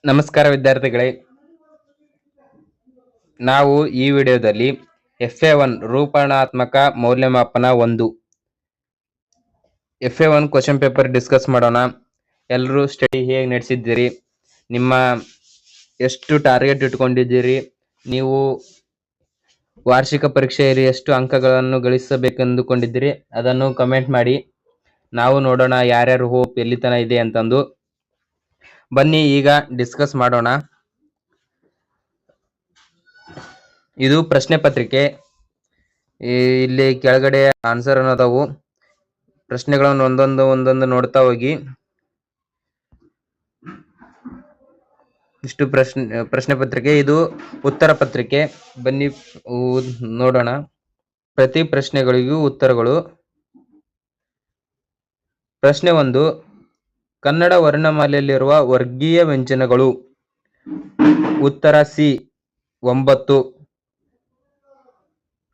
ನಮಸ್ಕಾರ ವಿದ್ಯಾರ್ಥಿಗಳೇ, ನಾವು ಈ ವಿಡಿಯೋದಲ್ಲಿ FA1 ರೂಪಣಾತ್ಮಕ ಮೌಲ್ಯಮಾಪನ 1 FA1 ಕ್ವೆಶ್ಚನ್ ಪೇಪರ್ ಡಿಸ್ಕಸ್ ಮಾಡೋಣ. ಎಲ್ಲರೂ ಸ್ಟಡಿ ಹೇಗೆ ನಡೆಸಿದ್ದೀರಿ, ನಿಮ್ಮ ಎಷ್ಟು ಟಾರ್ಗೆಟ್ ಇಟ್ಕೊಂಡಿದ್ದೀರಿ, ನೀವು ವಾರ್ಷಿಕ ಪರೀಕ್ಷೆಯಲ್ಲಿ ಎಷ್ಟು ಅಂಕಗಳನ್ನು ಗಳಿಸಬೇಕೆಂದುಕೊಂಡಿದ್ದೀರಿ ಅದನ್ನು ಕಮೆಂಟ್ ಮಾಡಿ. ನಾವು ನೋಡೋಣ ಯಾರ್ಯಾರು ಹೋಪ್ ಎಲ್ಲಿ ತನಕ ಇದೆ ಅಂತಂದು. ಬನ್ನಿ ಈಗ ಡಿಸ್ಕಸ್ ಮಾಡೋಣ. ಇದು ಪ್ರಶ್ನೆ ಪತ್ರಿಕೆ. ಇಲ್ಲಿ ಕೆಳಗಡೆ ಆನ್ಸರ್ ಅನ್ನೋದವು. ಪ್ರಶ್ನೆಗಳನ್ನು ಒಂದೊಂದು ನೋಡ್ತಾ ಹೋಗಿ. ಇಷ್ಟು ಪ್ರಶ್ನೆ ಪತ್ರಿಕೆ, ಇದು ಉತ್ತರ ಪತ್ರಿಕೆ. ಬನ್ನಿ ನೋಡೋಣ. ಪ್ರತಿ ಪ್ರಶ್ನೆಗಳಿಗೂ ಉತ್ತರಗಳು. ಪ್ರಶ್ನೆ 1, ಕನ್ನಡ ವರ್ಣಮಾಲೆಯಲ್ಲಿರುವ ವರ್ಗೀಯ ವ್ಯಂಜನಗಳು. ಉತ್ತರ ಸಿ 9.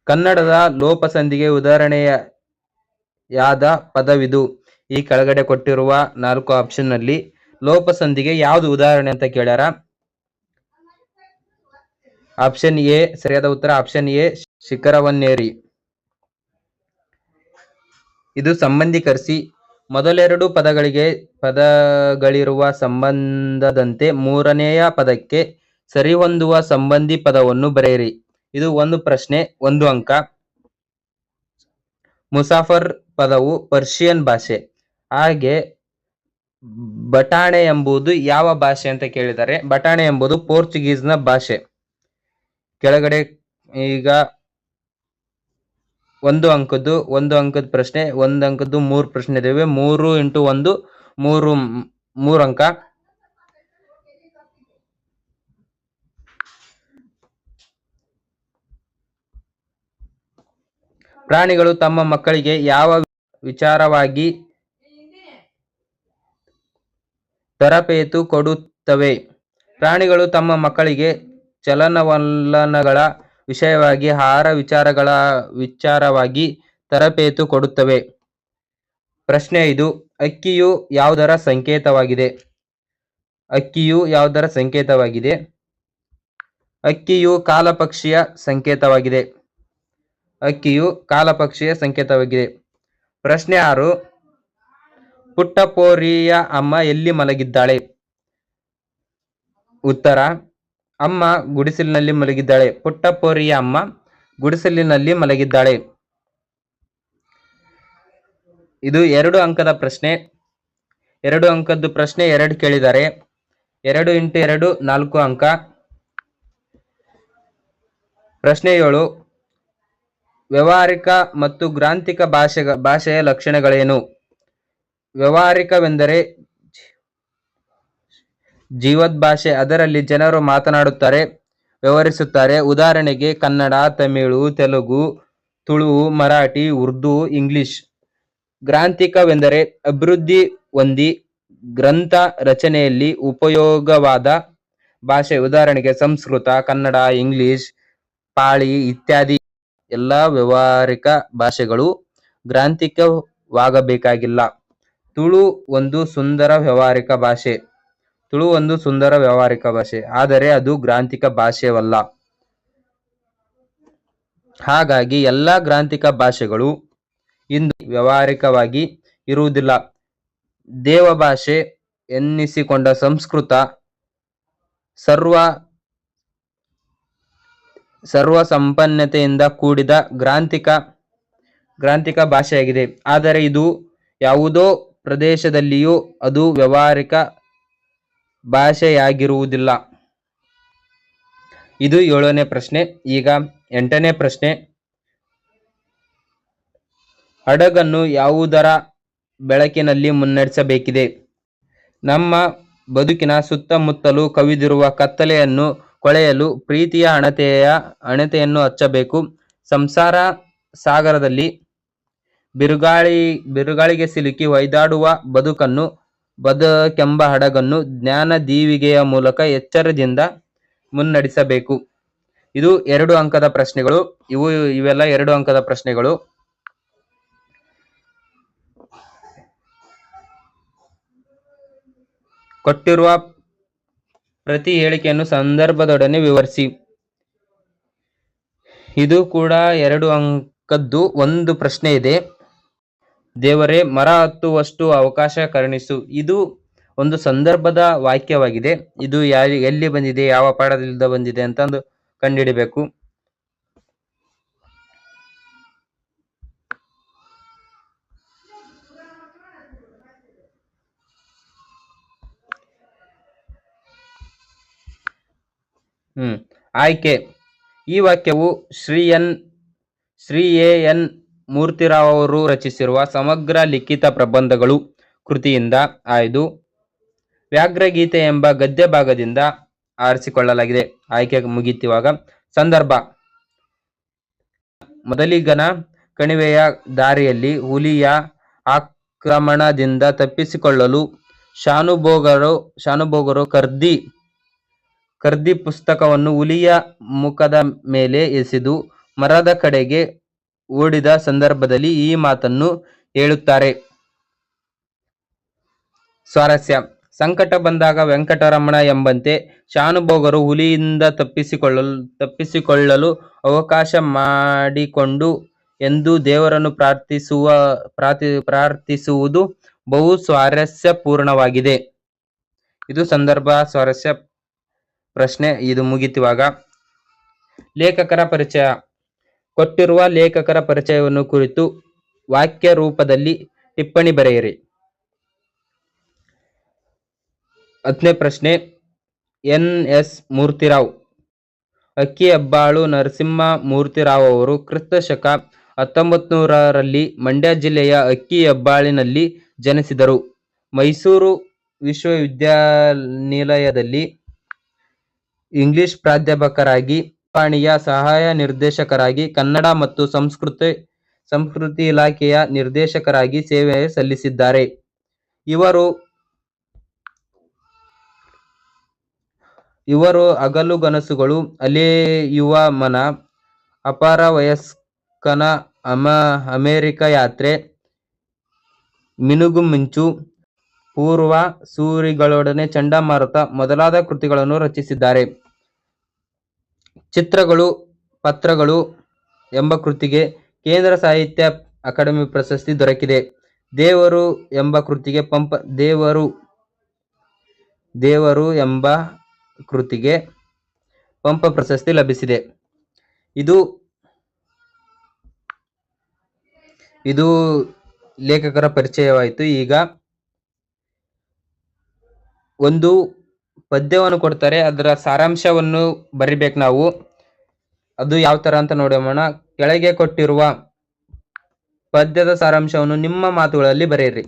ಕನ್ನಡದ ಲೋಪಸಂಧಿಗೆ ಉದಾಹರಣೆಯಾದ ಪದವಿದು. ಈ ಕೆಳಗಡೆ ಕೊಟ್ಟಿರುವ 4 ಆಪ್ಷನ್ ನಲ್ಲಿ ಲೋಪಸಂಧಿಗೆ ಯಾವುದು ಉದಾಹರಣೆ ಅಂತ ಕೇಳ್ಯಾರ. ಆಪ್ಷನ್ ಎ ಸರಿಯಾದ ಉತ್ತರ. ಆಪ್ಷನ್ ಎ ಶಿಖರವನ್ನೇರಿ. ಇದು ಸಂಬಂಧೀಕರಿಸಿ. ಮೊದಲೆರಡು ಪದಗಳಿರುವ ಸಂಬಂಧದಂತೆ ಮೂರನೆಯ ಪದಕ್ಕೆ ಸರಿಹೊಂದುವ ಸಂಬಂಧಿ ಪದವನ್ನು ಬರೆಯಿರಿ. ಇದು ಒಂದು ಪ್ರಶ್ನೆ, 1 ಅಂಕ. ಮುಸಾಫರ್ ಪದವು ಪರ್ಷಿಯನ್ ಭಾಷೆ. ಹಾಗೆ ಬಟಾಣೆ ಎಂಬುದು ಯಾವ ಭಾಷೆ ಅಂತ ಕೇಳಿದರೆ, ಬಟಾಣೆ ಎಂಬುದು ಪೋರ್ಚುಗೀಸ್ನ ಭಾಷೆ. ಕೆಳಗಡೆ ಈಗ 1 ಅಂಕದ ಪ್ರಶ್ನೆ, 1 ಅಂಕದ್ದು 3 ಪ್ರಶ್ನೆ ಇದಾವೆ. 3 × 1 3 ಅಂಕ. ಪ್ರಾಣಿಗಳು ತಮ್ಮ ಮಕ್ಕಳಿಗೆ ಯಾವ ವಿಚಾರವಾಗಿ ತರಬೇತು ಕೊಡುತ್ತವೆ? ಪ್ರಾಣಿಗಳು ತಮ್ಮ ಮಕ್ಕಳಿಗೆ ಚಲನವಲನಗಳ ವಿಷಯವಾಗಿ, ಆಹಾರ ವಿಚಾರವಾಗಿ ತರಬೇತು ಕೊಡುತ್ತವೆ. ಪ್ರಶ್ನೆ 5, ಅಕ್ಕಿಯು ಯಾವುದರ ಸಂಕೇತವಾಗಿದೆ? ಅಕ್ಕಿಯು ಯಾವುದರ ಸಂಕೇತವಾಗಿದೆ? ಅಕ್ಕಿಯು ಕಾಲಪಕ್ಷಿಯ ಸಂಕೇತವಾಗಿದೆ. ಅಕ್ಕಿಯು ಕಾಲಪಕ್ಷಿಯ ಸಂಕೇತವಾಗಿದೆ. ಪ್ರಶ್ನೆ 6, ಪುಟ್ಟಪೋರಿಯ ಅಮ್ಮ ಎಲ್ಲಿ ಮಲಗಿದ್ದಾಳೆ? ಉತ್ತರ, ಅಮ್ಮ ಗುಡಿಸಲಿನಲ್ಲಿ ಮಲಗಿದ್ದಾಳೆ. ಪುಟ್ಟಪೋರಿಯ ಅಮ್ಮ ಗುಡಿಸಲಿನಲ್ಲಿ ಮಲಗಿದ್ದಾಳೆ. ಇದು 2 ಅಂಕದ ಪ್ರಶ್ನೆ. 2 ಅಂಕದ್ದು ಪ್ರಶ್ನೆ 2 ಕೇಳಿದ್ದಾರೆ. 2 × 2 4 ಅಂಕ. ಪ್ರಶ್ನೆ 7, ವ್ಯಾವಹಾರಿಕ ಮತ್ತು ಗ್ರಾಂಥಿಕ ಭಾಷೆಯ ಲಕ್ಷಣಗಳೇನು? ವ್ಯಾವಹಾರಿಕವೆಂದರೆ ಜೀವದ್ ಭಾಷೆ. ಅದರಲ್ಲಿ ಜನರು ಮಾತನಾಡುತ್ತಾರೆ, ವ್ಯವಹರಿಸುತ್ತಾರೆ. ಉದಾಹರಣೆಗೆ ಕನ್ನಡ, ತಮಿಳು, ತೆಲುಗು, ತುಳು, ಮರಾಠಿ, ಉರ್ದು, ಇಂಗ್ಲಿಷ್. ಗ್ರಾಂಥಿಕವೆಂದರೆ ಅಭಿವೃದ್ಧಿ ಹೊಂದಿ ಗ್ರಂಥ ರಚನೆಯಲ್ಲಿ ಉಪಯೋಗವಾದ ಭಾಷೆ. ಉದಾಹರಣೆಗೆ ಸಂಸ್ಕೃತ, ಕನ್ನಡ, ಇಂಗ್ಲಿಷ್, ಪಾಳಿ ಇತ್ಯಾದಿ. ಎಲ್ಲ ವ್ಯಾವಹಾರಿಕ ಭಾಷೆಗಳು ಗ್ರಾಂಥಿಕವಾಗಬೇಕಾಗಿಲ್ಲ. ತುಳು ಒಂದು ಸುಂದರ ವ್ಯಾವಹಾರಿಕ ಭಾಷೆ. ಆದರೆ ಅದು ಗ್ರಾಂಥಿಕ ಭಾಷೆಯಲ್ಲ. ಹಾಗಾಗಿ ಎಲ್ಲ ಗ್ರಾಂಥಿಕ ಭಾಷೆಗಳು ಇಂದು ವ್ಯಾವಹಾರಿಕವಾಗಿ ಇರುವುದಿಲ್ಲ. ದೇವಭಾಷೆ ಎನ್ನಿಸಿಕೊಂಡ ಸಂಸ್ಕೃತ ಸರ್ವ ಸಂಪನ್ನತೆಯಿಂದ ಕೂಡಿದ ಗ್ರಾಂಥಿಕ ಭಾಷೆಯಾಗಿದೆ. ಆದರೆ ಇದು ಯಾವುದೋ ಪ್ರದೇಶದಲ್ಲಿಯೂ ಅದು ವ್ಯಾವಹಾರಿಕ ಭಾಷೆಯಾಗಿರುವುದಿಲ್ಲ. ಇದು 7ನೇ ಪ್ರಶ್ನೆ. ಈಗ 8ನೇ ಪ್ರಶ್ನೆ, ಹಡಗನ್ನು ಯಾವುದರ ಬೆಳಕಿನಲ್ಲಿ ಮುನ್ನಡೆಸಬೇಕಿದೆ? ನಮ್ಮ ಬದುಕಿನ ಸುತ್ತಮುತ್ತಲೂ ಕವಿದಿರುವ ಕತ್ತಲೆಯನ್ನು ಕೊಳೆಯಲು ಪ್ರೀತಿಯ ಹಣತೆಯನ್ನು ಹಚ್ಚಬೇಕು. ಸಂಸಾರ ಸಾಗರದಲ್ಲಿ ಬಿರುಗಾಳಿಗೆ ಸಿಲುಕಿ ಒಯ್ದಾಡುವ ಬದುಕೆಂಬ ಹಡಗನ್ನು ಜ್ಞಾನ ದೀವಿಗೆಯ ಮೂಲಕ ಎಚ್ಚರದಿಂದ ಮುನ್ನಡೆಸಬೇಕು. ಇದು 2 ಅಂಕದ ಪ್ರಶ್ನೆಗಳು. ಇವೆಲ್ಲ 2 ಅಂಕದ ಪ್ರಶ್ನೆಗಳು. ಕೊಟ್ಟಿರುವ ಪ್ರತಿ ಹೇಳಿಕೆಯನ್ನು ಸಂದರ್ಭದೊಡನೆ ವಿವರಿಸಿ. ಇದು ಕೂಡ 2 ಅಂಕದ್ದು ಒಂದು ಪ್ರಶ್ನೆ ಇದೆ. ದೇವರೇ ಮರ ಹತ್ತುವಷ್ಟು ಅವಕಾಶ ಕರುಣಿಸು. ಇದು ಒಂದು ಸಂದರ್ಭದ ವಾಕ್ಯವಾಗಿದೆ. ಇದು ಎಲ್ಲಿ ಬಂದಿದೆ, ಯಾವ ಪಾಠದಿಂದ ಬಂದಿದೆ ಅಂತಂದು ಕಂಡುಹಿಡಿಬೇಕು. ಆಯ್ಕೆ. ಈ ವಾಕ್ಯವು ಶ್ರೀ ಎ.ಎನ್. ಮೂರ್ತಿರಾವ್ ಅವರು ರಚಿಸಿರುವ ಸಮಗ್ರ ಲಿಖಿತ ಪ್ರಬಂಧಗಳು ಕೃತಿಯಿಂದ ಆಯ್ದು ವ್ಯಾಘ್ರಗೀತೆ ಎಂಬ ಗದ್ಯ ಭಾಗದಿಂದ ಆರಿಸಿಕೊಳ್ಳಲಾಗಿದೆ. ಆಯ್ಕೆ ಮುಗಿತಿವಾಗ. ಸಂದರ್ಭ: ಮೊದಲಿಗನ ಕಣಿವೆಯ ದಾರಿಯಲ್ಲಿ ಹುಲಿಯ ಆಕ್ರಮಣದಿಂದ ತಪ್ಪಿಸಿಕೊಳ್ಳಲು ಶಾನುಭೋಗರು ಕರ್ದಿ ಪುಸ್ತಕವನ್ನು ಹುಲಿಯ ಮುಖದ ಮೇಲೆ ಎಸೆದು ಮರದ ಕಡೆಗೆ ಓಡಿದ ಸಂದರ್ಭದಲ್ಲಿ ಈ ಮಾತನ್ನು ಹೇಳುತ್ತಾರೆ. ಸ್ವಾರಸ್ಯ: ಸಂಕಟ ಬಂದಾಗ ವೆಂಕಟರಮಣ ಎಂಬಂತೆ ಶಾನುಭೋಗರು ಹುಲಿಯಿಂದ ತಪ್ಪಿಸಿಕೊಳ್ಳಲು ಅವಕಾಶ ಮಾಡಿಕೊಂಡು ಎಂದು ದೇವರನ್ನು ಪ್ರಾರ್ಥಿಸುವುದು ಬಹು ಸ್ವಾರಸ್ಯಪೂರ್ಣವಾಗಿದೆ. ಇದು ಸಂದರ್ಭ ಸ್ವಾರಸ್ಯ ಪ್ರಶ್ನೆ. ಇದು ಮುಗಿತಿವಾಗ. ಲೇಖಕರ ಪರಿಚಯ. ಕೊಟ್ಟಿರುವ ಲೇಖಕರ ಪರಿಚಯವನ್ನು ಕುರಿತು ವಾಕ್ಯ ರೂಪದಲ್ಲಿ ಟಿಪ್ಪಣಿ ಬರೆಯಿರಿ. 10ನೇ ಪ್ರಶ್ನೆ. ಎನ್.ಎಸ್. ಮೂರ್ತಿರಾವ್. ಅಕ್ಕಿಹೆಬ್ಬಾಳು ನರಸಿಂಹ ಮೂರ್ತಿರಾವ್ ಅವರು ಕ್ರಿಸ್ತಶಕ 1900ರಲ್ಲಿ ಮಂಡ್ಯ ಜಿಲ್ಲೆಯ ಅಕ್ಕಿಹೆಬ್ಬಾಳಿನಲ್ಲಿ ಜನಿಸಿದರು. ಮೈಸೂರು ವಿಶ್ವವಿದ್ಯಾನಿಲಯದಲ್ಲಿ ಇಂಗ್ಲಿಷ್ ಪ್ರಾಧ್ಯಾಪಕರಾಗಿ, ಆಕಾಶವಾಣಿಯ ಸಹಾಯ ನಿರ್ದೇಶಕರಾಗಿ, ಕನ್ನಡ ಮತ್ತು ಸಂಸ್ಕೃತಿ ಇಲಾಖೆಯ ನಿರ್ದೇಶಕರಾಗಿ ಸೇವೆ ಸಲ್ಲಿಸಿದ್ದಾರೆ. ಇವರು ಹಗಲುಗನಸುಗಳು, ಅಲೆಯುವ ಮನ, ಅಪಾರ ವಯಸ್ಕನ ಅಮೆರಿಕ ಯಾತ್ರೆ, ಮಿನುಗುಮಿಂಚು, ಪೂರ್ವ ಸೂರಿಗಳೊಡನೆ ಚಂಡಮಾರುತ ಮೊದಲಾದ ಕೃತಿಗಳನ್ನು ರಚಿಸಿದ್ದಾರೆ. ಚಿತ್ರಗಳು ಪತ್ರಗಳು ಎಂಬ ಕೃತಿಗೆ ಕೇಂದ್ರ ಸಾಹಿತ್ಯ ಅಕಾಡೆಮಿ ಪ್ರಶಸ್ತಿ ದೊರಕಿದೆ. ದೇವರು ಎಂಬ ಕೃತಿಗೆ ಪಂಪ ಪ್ರಶಸ್ತಿ ಲಭಿಸಿದೆ. ಇದು ಲೇಖಕರ ಪರಿಚಯವಾಯಿತು. ಈಗ ಒಂದು ಪದ್ಯವನ್ನು ಕೊಡ್ತಾರೆ, ಅದರ ಸಾರಾಂಶವನ್ನು ಬರಿಬೇಕು ನಾವು. ಅದು ಯಾವ ತರ ಅಂತ ನೋಡೋಣ. ಕೆಳಗೆ ಕೊಟ್ಟಿರುವ ಪದ್ಯದ ಸಾರಾಂಶವನ್ನು ನಿಮ್ಮ ಮಾತುಗಳಲ್ಲಿ ಬರೆಯಿರಿ.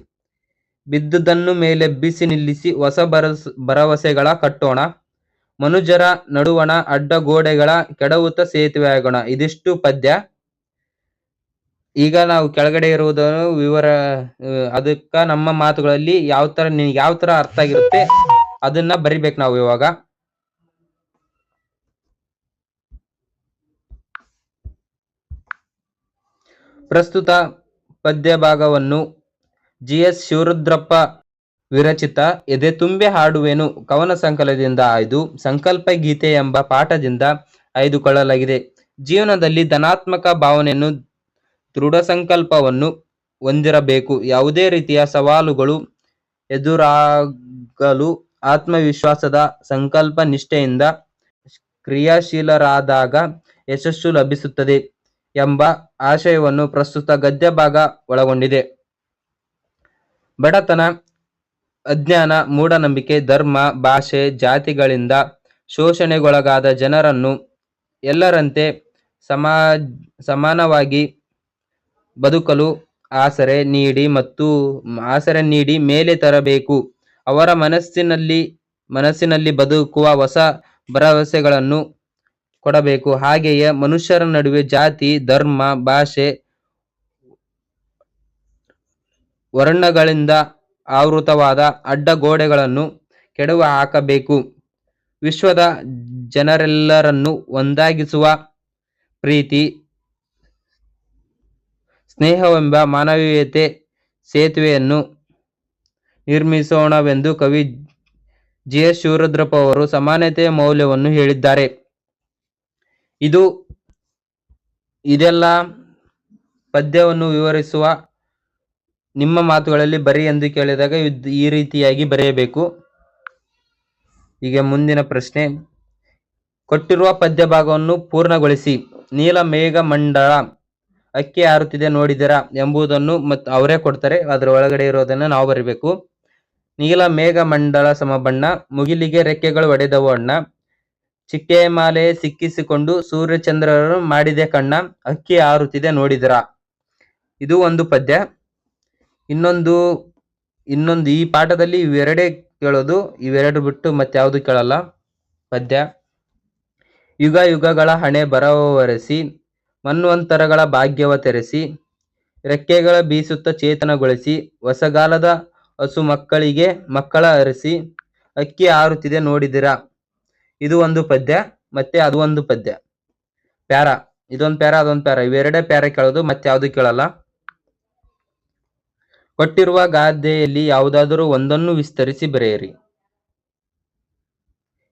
ಬಿದ್ದುದನ್ನು ಮೇಲೆಬ್ಬಿಸಿ ನಿಲ್ಲಿಸಿ ಹೊಸ ಭರವಸೆಗಳ ಕಟ್ಟೋಣ, ಮನುಜರ ನಡುವಣ ಅಡ್ಡ ಗೋಡೆಗಳ ಕೆಡವುತ್ತ ಸೇತುವೆಯಾಗೋಣ. ಇದಿಷ್ಟು ಪದ್ಯ. ಈಗ ನಾವು ಕೆಳಗಡೆ ಇರುವುದನ್ನು ಅದಕ್ಕ ನಮ್ಮ ಮಾತುಗಳಲ್ಲಿ ಯಾವ ತರ ಅರ್ಥ ಆಗಿರುತ್ತೆ ಅದನ್ನ ಬರಿಬೇಕು ನಾವು. ಇವಾಗ ಪ್ರಸ್ತುತ ಪದ್ಯ ಭಾಗವನ್ನು ಜಿ.ಎಸ್. ಶಿವರುದ್ರಪ್ಪ ವಿರಚಿತ ಎದೆ ತುಂಬೆ ಹಾಡುವೆನು ಕವನ ಸಂಕಲನದಿಂದ ಆಯ್ದು ಸಂಕಲ್ಪ ಗೀತೆ ಎಂಬ ಪಾಠದಿಂದ ಆಯ್ದುಕೊಳ್ಳಲಾಗಿದೆ. ಜೀವನದಲ್ಲಿ ಧನಾತ್ಮಕ ಭಾವನೆಯನ್ನು, ದೃಢ ಸಂಕಲ್ಪವನ್ನು ಹೊಂದಿರಬೇಕು. ಯಾವುದೇ ರೀತಿಯ ಸವಾಲುಗಳು ಎದುರಾಗಲು ಆತ್ಮವಿಶ್ವಾಸದ ಸಂಕಲ್ಪ ನಿಷ್ಠೆಯಿಂದ ಕ್ರಿಯಾಶೀಲರಾದಾಗ ಯಶಸ್ಸು ಲಭಿಸುತ್ತದೆ ಎಂಬ ಆಶಯವನ್ನು ಪ್ರಸ್ತುತ ಗದ್ಯ ಭಾಗ ಒಳಗೊಂಡಿದೆ. ಬಡತನ, ಅಜ್ಞಾನ, ಮೂಢನಂಬಿಕೆ, ಧರ್ಮ, ಭಾಷೆ, ಜಾತಿಗಳಿಂದ ಶೋಷಣೆಗೊಳಗಾದ ಜನರನ್ನು ಎಲ್ಲರಂತೆ ಸಮಾನವಾಗಿ ಬದುಕಲು ಆಸರೆ ನೀಡಿ ಮೇಲೆ ತರಬೇಕು. ಅವರ ಮನಸ್ಸಿನಲ್ಲಿ ಬದುಕುವ ಹೊಸ ಭರವಸೆಗಳನ್ನು ಕೊಡಬೇಕು. ಹಾಗೆಯೇ ಮನುಷ್ಯರ ನಡುವೆ ಜಾತಿ, ಧರ್ಮ, ಭಾಷೆ, ವರ್ಣಗಳಿಂದ ಆವೃತವಾದ ಅಡ್ಡ ಗೋಡೆಗಳನ್ನು ಕೆಡವಿ ಹಾಕಬೇಕು. ವಿಶ್ವದ ಜನರೆಲ್ಲರನ್ನು ಒಂದಾಗಿಸುವ ಪ್ರೀತಿ, ಸ್ನೇಹವೆಂಬ ಮಾನವೀಯತೆ ಸೇತುವೆಯನ್ನು ನಿರ್ಮಿಸೋಣವೆಂದು ಕವಿ GS ಶಿವರುದ್ರಪ್ಪ ಅವರು ಸಮಾನತೆಯ ಮೌಲ್ಯವನ್ನು ಹೇಳಿದ್ದಾರೆ. ಇದೆಲ್ಲ ಪದ್ಯವನ್ನು ವಿವರಿಸುವ ನಿಮ್ಮ ಮಾತುಗಳಲ್ಲಿ ಬರಿ ಎಂದು ಕೇಳಿದಾಗ ಈ ರೀತಿಯಾಗಿ ಬರೆಯಬೇಕು. ಈಗ ಮುಂದಿನ ಪ್ರಶ್ನೆ, ಕೊಟ್ಟಿರುವ ಪದ್ಯ ಭಾಗವನ್ನು ಪೂರ್ಣಗೊಳಿಸಿ. ನೀಲ ಮೇಘ ಮಂಡಳ ಅಕ್ಕಿ ಹಾರುತ್ತಿದೆ ನೋಡಿದಿರಾ ಎಂಬುದನ್ನು ಮತ್ತು ಅವರೇ ಕೊಡ್ತಾರೆ, ಅದರ ಒಳಗಡೆ ಇರೋದನ್ನು ನಾವು ಬರಿಬೇಕು. ನೀಲ ಮೇಘ ಮಂಡಳ ಸಮಬಣ್ಣ, ಮುಗಿಲಿಗೆ ರೆಕ್ಕೆಗಳು ಒಡೆದವು ಅಣ್ಣ, ಚಿಕ್ಕೆಯ ಮಾಲೆ ಸಿಕ್ಕಿಸಿಕೊಂಡು ಸೂರ್ಯಚಂದ್ರರು ಮಾಡಿದೆ ಕಣ್ಣ, ಅಕ್ಕಿ ಹಾರುತ್ತಿದೆ ನೋಡಿದಿರಾ. ಇದು ಒಂದು ಪದ್ಯ. ಇನ್ನೊಂದು ಈ ಪಾಠದಲ್ಲಿ ಇವೆರಡೇ ಕೇಳೋದು, ಇವೆರಡು ಬಿಟ್ಟು ಮತ್ತೆ ಯಾವುದು ಕೇಳಲ್ಲ. ಪದ್ಯ, ಯುಗ ಯುಗಗಳ ಹಣೆ ಬರವರೆಸಿ, ಮನ್ವಂತರಗಳ ಭಾಗ್ಯವ ತೆರೆಸಿ, ರೆಕ್ಕೆಗಳ ಬೀಸುತ್ತ ಚೇತನಗೊಳಿಸಿ, ಹೊಸಗಾಲದ ಹಸು ಮಕ್ಕಳಿಗೆ ಮಕ್ಕಳ ಅರಸಿ, ಅಕ್ಕಿ ಹಾರುತ್ತಿದೆ ನೋಡಿದಿರಾ. ಇದು ಒಂದು ಪದ್ಯ, ಮತ್ತೆ ಅದು ಒಂದು ಪದ್ಯ. ಪ್ಯಾರ, ಇದೊಂದು ಪ್ಯಾರ ಅದೊಂದು ಪ್ಯಾರ, ಇವೆರಡೇ ಪ್ಯಾರ ಕೇಳೋದು, ಮತ್ತೆ ಯಾವುದು ಕೇಳಲ್ಲ. ಕೊಟ್ಟಿರುವ ಗಾದೆಯಲ್ಲಿ ಯಾವುದಾದರೂ ಒಂದನ್ನು ವಿಸ್ತರಿಸಿ ಬರೆಯಿರಿ.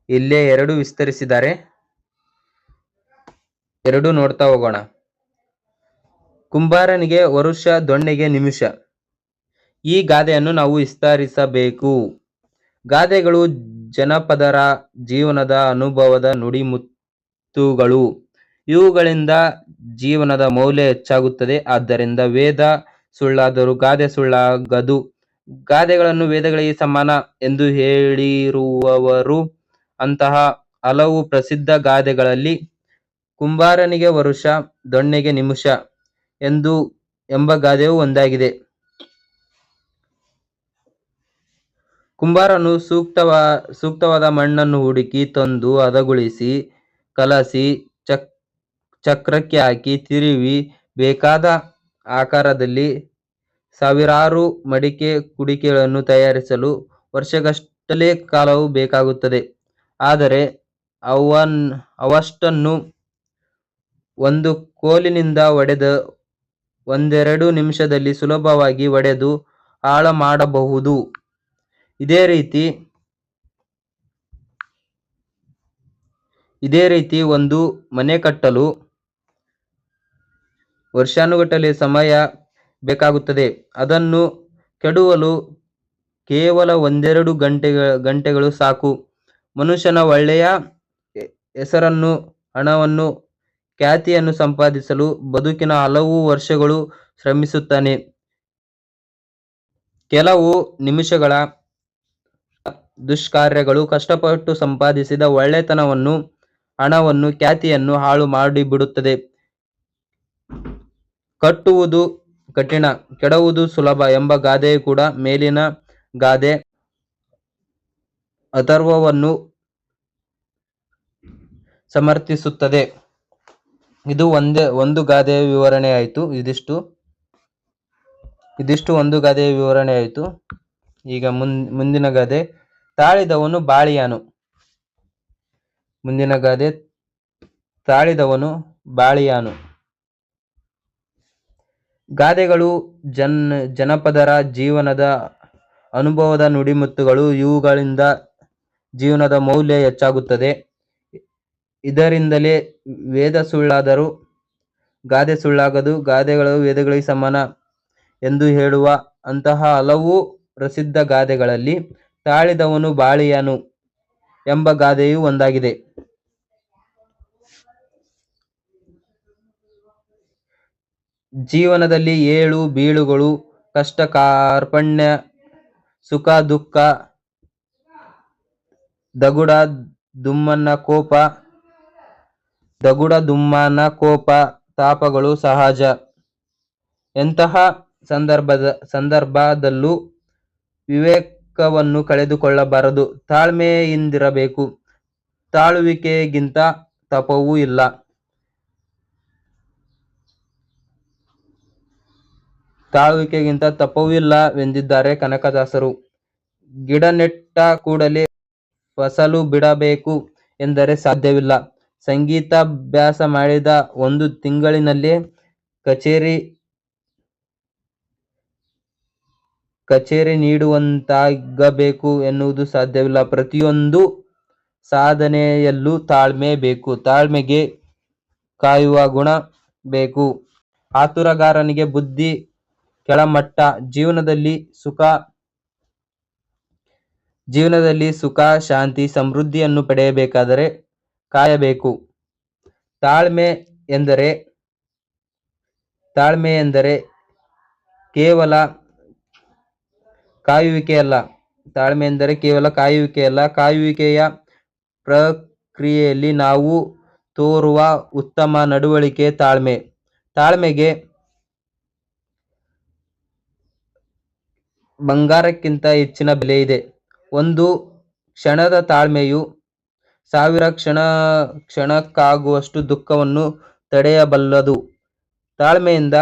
ಇಲ್ಲೇ ಎರಡು ವಿಸ್ತರಿಸಿದ್ದಾರೆ, ಎರಡು ನೋಡ್ತಾ ಹೋಗೋಣ. ಕುಂಬಾರನಿಗೆ ವರುಷ, ದೊಣ್ಣೆಗೆ ನಿಮಿಷ. ಈ ಗಾದೆಯನ್ನು ನಾವು ವಿಸ್ತರಿಸಬೇಕು. ಗಾದೆಗಳು ಜನಪದರ ಜೀವನದ ಅನುಭವದ ನುಡಿಮುತ್ತುಗಳು. ಇವುಗಳಿಂದ ಜೀವನದ ಮೌಲ್ಯ ಹೆಚ್ಚಾಗುತ್ತದೆ. ಆದ್ದರಿಂದ ವೇದ ಸುಳ್ಳಾದರೂ ಗಾದೆ ಸುಳ್ಳಾಗದು. ಗಾದೆಗಳನ್ನು ವೇದಗಳಿಗೆ ಸಮಾನ ಎಂದು ಹೇಳಿರುವವರು. ಅಂತಹ ಹಲವು ಪ್ರಸಿದ್ಧ ಗಾದೆಗಳಲ್ಲಿ ಕುಂಬಾರನಿಗೆ ವರುಷ, ದೊಣ್ಣೆಗೆ ನಿಮಿಷ ಎಂಬ ಗಾದೆಯು ಒಂದಾಗಿದೆ. ಕುಂಬಾರನು ಸೂಕ್ತವಾದ ಮಣ್ಣನ್ನು ಹುಡುಕಿ ತಂದು ಹದಗೊಳಿಸಿ ಕಲಸಿ ಚಕ್ರಕ್ಕೆ ಹಾಕಿ ತಿರುವಿ ಬೇಕಾದ ಆಕಾರದಲ್ಲಿ ಸಾವಿರಾರು ಮಡಿಕೆ ಕುಡಿಕೆಗಳನ್ನು ತಯಾರಿಸಲು ವರ್ಷಗಟ್ಟಲೆ ಕಾಲವು ಬೇಕಾಗುತ್ತದೆ. ಆದರೆ ಅವಷ್ಟನ್ನು ಒಂದು ಕೋಲಿನಿಂದ ಒಂದೆರಡು ನಿಮಿಷದಲ್ಲಿ ಸುಲಭವಾಗಿ ಒಡೆದು ಹಾಳು ಮಾಡಬಹುದು. ಇದೇ ರೀತಿ ಒಂದು ಮನೆ ಕಟ್ಟಲು ವರ್ಷಾನುಗಟ್ಟಲೆ ಸಮಯ ಬೇಕಾಗುತ್ತದೆ. ಅದನ್ನು ಕೆಡವಲು ಕೇವಲ ಒಂದೆರಡು ಗಂಟೆಗಳು ಸಾಕು. ಮನುಷ್ಯನ ಒಳ್ಳೆಯ ಹೆಸರನ್ನು, ಹಣವನ್ನು, ಖ್ಯಾತಿಯನ್ನು ಸಂಪಾದಿಸಲು ಬದುಕಿನ ಹಲವು ವರ್ಷಗಳು ಶ್ರಮಿಸುತ್ತಾನೆ. ಕೆಲವು ನಿಮಿಷಗಳ ದುಷ್ಕಾರ್ಯಗಳು ಕಷ್ಟಪಟ್ಟು ಸಂಪಾದಿಸಿದ ಒಳ್ಳೆತನವನ್ನು, ಹಣವನ್ನು, ಖ್ಯಾತಿಯನ್ನು ಹಾಳು ಮಾಡಿಬಿಡುತ್ತದೆ. ಕಟ್ಟುವುದು ಕಠಿಣ, ಕೆಡವುವುದು ಸುಲಭ ಎಂಬ ಗಾದೆಯು ಕೂಡ ಮೇಲಿನ ಗಾದೆ ಅಥರ್ವವನ್ನು ಸಮರ್ಥಿಸುತ್ತದೆ. ಇದು ಒಂದು ಗಾದೆಯ ವಿವರಣೆ ಆಯಿತು. ಇದಿಷ್ಟು ಒಂದು ಗಾದೆಯ ವಿವರಣೆ ಆಯಿತು. ಈಗ ಮುಂದಿನ ಗಾದೆ, ತಾಳಿದವನು ಬಾಳಿಯಾನು. ಮುಂದಿನ ಗಾದೆ, ತಾಳಿದವನು ಬಾಳಿಯಾನು. ಗಾದೆಗಳು ಜನಪದರ ಜೀವನದ ಅನುಭವದ ನುಡಿಮುತ್ತುಗಳು. ಇವುಗಳಿಂದ ಜೀವನದ ಮೌಲ್ಯ ಹೆಚ್ಚಾಗುತ್ತದೆ. ಇದರಿಂದಲೇ ವೇದ ಸುಳ್ಳಾದರೂ ಗಾದೆ ಸುಳ್ಳಾಗದು, ಗಾದೆಗಳು ವೇದಗಳಿಗೆ ಸಮಾನ ಎಂದು ಹೇಳುವ ಅಂತಹ ಹಲವು ಪ್ರಸಿದ್ಧ ಗಾದೆಗಳಲ್ಲಿ ತಾಳಿದವನು ಬಾಳಿಯಾನು ಎಂಬ ಗಾದೆಯು ಒಂದಾಗಿದೆ. ಜೀವನದಲ್ಲಿ ಏಳು ಬೀಳುಗಳು, ಕಷ್ಟ ಕಾರ್ಪಣ್ಯ, ಸುಖ ದುಃಖ, ದಗುಡ ದುಮ್ಮನ ಕೋಪ, ತಾಪಗಳು ಸಹಜ. ಎಂತಹ ಸಂದರ್ಭದಲ್ಲೂ ವಿವೇಕವನ್ನು ಕಳೆದುಕೊಳ್ಳಬಾರದು. ತಾಳ್ಮೆಯಿಂದಿರಬೇಕು. ತಾಳುವಿಕೆಗಿಂತ ತಪವೂ ಇಲ್ಲ. ವೆಂದಿದ್ದಾರೆ ಕನಕದಾಸರು. ಗಿಡ ನೆಟ್ಟ ಕೂಡಲೇ ಫಸಲು ಬಿಡಬೇಕು ಎಂದರೆ ಸಾಧ್ಯವಿಲ್ಲ. ಸಂಗೀತಾಭ್ಯಾಸ ಮಾಡಿದ 1 ತಿಂಗಳಿನಲ್ಲೇ ಕಚೇರಿ ನೀಡುವಂತಾಗಬೇಕು ಎನ್ನುವುದು ಸಾಧ್ಯವಿಲ್ಲ. ಪ್ರತಿಯೊಂದು ಸಾಧನೆಯಲ್ಲೂ ತಾಳ್ಮೆ ಬೇಕು. ತಾಳ್ಮೆಗೆ ಕಾಯುವ ಗುಣ ಬೇಕು. ಆತುರಗಾರನಿಗೆ ಬುದ್ಧಿ ಕೆಳಮಟ್ಟ. ಜೀವನದಲ್ಲಿ ಸುಖ, ಶಾಂತಿ, ಸಮೃದ್ಧಿಯನ್ನು ಪಡೆಯಬೇಕಾದರೆ ಕಾಯಬೇಕು. ತಾಳ್ಮೆ ಎಂದರೆ ಕೇವಲ ಕಾಯುವಿಕೆಯಲ್ಲ. ಕಾಯುವಿಕೆಯ ಪ್ರಕ್ರಿಯೆಯಲ್ಲಿ ನಾವು ತೋರುವ ಉತ್ತಮ ನಡವಳಿಕೆ ತಾಳ್ಮೆ. ತಾಳ್ಮೆಗೆ ಬಂಗಾರಕ್ಕಿಂತ ಹೆಚ್ಚಿನ ಬೆಲೆ ಇದೆ. ಒಂದು ಕ್ಷಣದ ತಾಳ್ಮೆಯು 1000 ಕ್ಷಣಕ್ಕಾಗುವಷ್ಟು ದುಃಖವನ್ನು ತಡೆಯಬಲ್ಲದು. ತಾಳ್ಮೆಯಿಂದ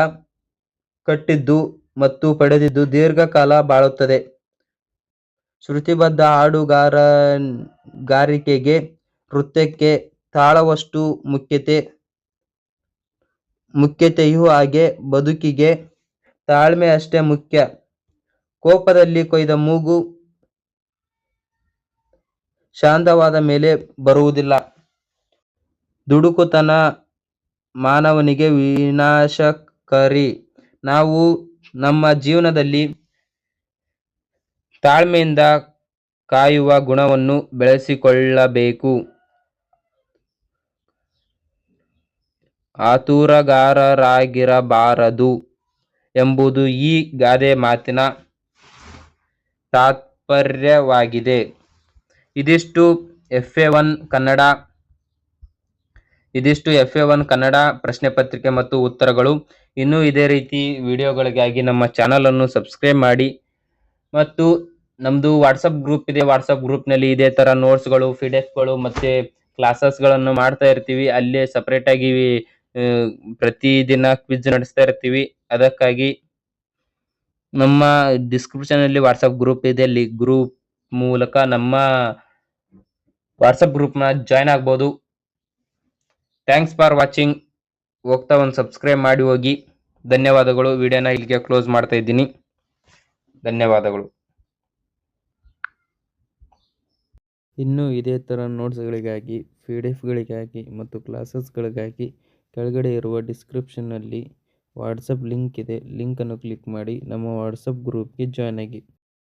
ಕಟ್ಟಿದ್ದು ಮತ್ತು ಪಡೆದಿದ್ದು ದೀರ್ಘಕಾಲ ಬಾಳುತ್ತದೆ. ಶ್ರುತಿಬದ್ಧ ಹಾಡುಗಾರಿಕೆಗೆ, ನೃತ್ಯಕ್ಕೆ ತಾಳವಷ್ಟು ಮುಖ್ಯತೆಯೂ ಹಾಗೆ ಬದುಕಿಗೆ ತಾಳ್ಮೆ ಅಷ್ಟೇ ಮುಖ್ಯ. ಕೋಪದಲ್ಲಿ ಕೊಯ್ದ ಮೂಗು ಶಾಂತವಾದ ಮೇಲೆ ಬರುವುದಿಲ್ಲ. ದುಡುಕುತನ ಮಾನವನಿಗೆ ವಿನಾಶಕಾರಿ. ನಾವು ನಮ್ಮ ಜೀವನದಲ್ಲಿ ತಾಳ್ಮೆಯಿಂದ ಕಾಯುವ ಗುಣವನ್ನು ಬೆಳೆಸಿಕೊಳ್ಳಬೇಕು. ಆತುರಗಾರರಾಗಿರಬಾರದು ಎಂಬುದು ಈ ಗಾದೆ ಮಾತಿನ ತಾತ್ಪರ್ಯವಾಗಿದೆ. ಇದಿಷ್ಟು FA1 ಕನ್ನಡ ಪ್ರಶ್ನೆ ಪತ್ರಿಕೆ ಮತ್ತು ಉತ್ತರಗಳು. ಇನ್ನೂ ಇದೇ ರೀತಿ ವಿಡಿಯೋಗಳಿಗಾಗಿ ನಮ್ಮ ಚಾನಲ್ ಅನ್ನು ಸಬ್ಸ್ಕ್ರೈಬ್ ಮಾಡಿ. ಮತ್ತು ನಮ್ದು ವಾಟ್ಸಪ್ ಗ್ರೂಪ್ ಇದೆ. ವಾಟ್ಸಪ್ ಗ್ರೂಪ್ನಲ್ಲಿ ಇದೇ ತರ ನೋಟ್ಸ್ಗಳು, PDF ಮತ್ತೆ ಕ್ಲಾಸಸ್ಗಳನ್ನು ಮಾಡ್ತಾ ಇರ್ತೀವಿ. ಅಲ್ಲೇ ಸಪರೇಟ್ ಆಗಿ ಪ್ರತಿದಿನ ಕ್ವಿಜ್ ನಡೆಸ್ತಾ ಇರ್ತೀವಿ. ಅದಕ್ಕಾಗಿ ನಮ್ಮ ಡಿಸ್ಕ್ರಿಪ್ಷನ್ ಅಲ್ಲಿ ವಾಟ್ಸಪ್ ಗ್ರೂಪ್ ಇದೆ. ಅಲ್ಲಿ ಗ್ರೂಪ್ ಮೂಲಕ ನಮ್ಮ ವಾಟ್ಸಪ್ ಗ್ರೂಪ್ನ ಜಾಯ್ನ್ ಆಗ್ಬೋದು. Thanks for watching. ಹೋಗ್ತಾ ಒಂದು ಸಬ್ಸ್ಕ್ರೈಬ್ ಮಾಡಿ ಹೋಗಿ. ಧನ್ಯವಾದಗಳು. ವಿಡಿಯೋನ ಇಲ್ಲಿಗೆ ಕ್ಲೋಸ್ ಮಾಡ್ತಾ ಇದ್ದೀನಿ. ಧನ್ಯವಾದಗಳು. ಇನ್ನು ಇದೇ ಥರ ನೋಟ್ಸ್ಗಳಿಗಾಗಿ, PDFಗಳಿಗಾಗಿ ಮತ್ತು ಕ್ಲಾಸಸ್ಗಳಿಗಾಗಿ ಕೆಳಗಡೆ ಇರುವ ಡಿಸ್ಕ್ರಿಪ್ಷನ್ನಲ್ಲಿ ವಾಟ್ಸಪ್ ಲಿಂಕ್ ಇದೆ. ಲಿಂಕನ್ನು ಕ್ಲಿಕ್ ಮಾಡಿ ನಮ್ಮ ವಾಟ್ಸಪ್ ಗ್ರೂಪ್ಗೆ ಜಾಯ್ನ್ ಆಗಿ.